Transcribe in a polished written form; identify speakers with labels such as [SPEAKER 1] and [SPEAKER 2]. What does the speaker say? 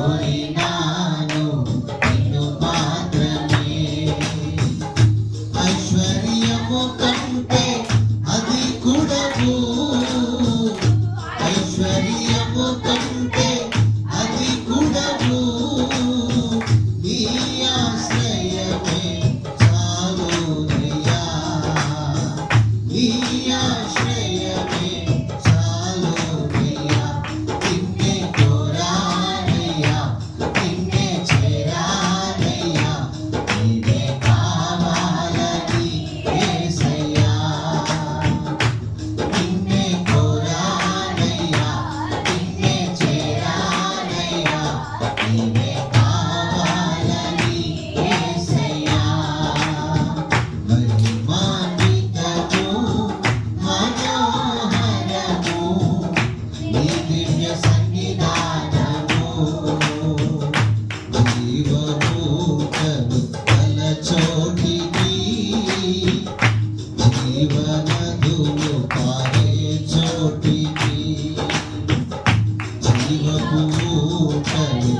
[SPEAKER 1] కోరినాను నిన్ను మాత్రమే. ఐశ్వర్యము కంటే అధికుడవు, ఐశ్వర్యము కంటే అధికుడవు, నీ ఆశ్రయమే చాలునయ్యా, నీ ఆశ్రయమే చాలునయ్యా. నిన్నే కోరానయ్యా, నిన్నే చేరానయ్యా, నీవే కావాలని యేసయ్యా. నిన్నే కోరానయ్యా, నిన్నే చేరానయ్యా, నీవే కావాలని యేసయ్యా. మహిమాన్వితము మనోహరము నీ దివ్య సన్నిధానము, జీవనూతను తలచోటికి, జీవనదులు పారే చోటికి, జీవనూతను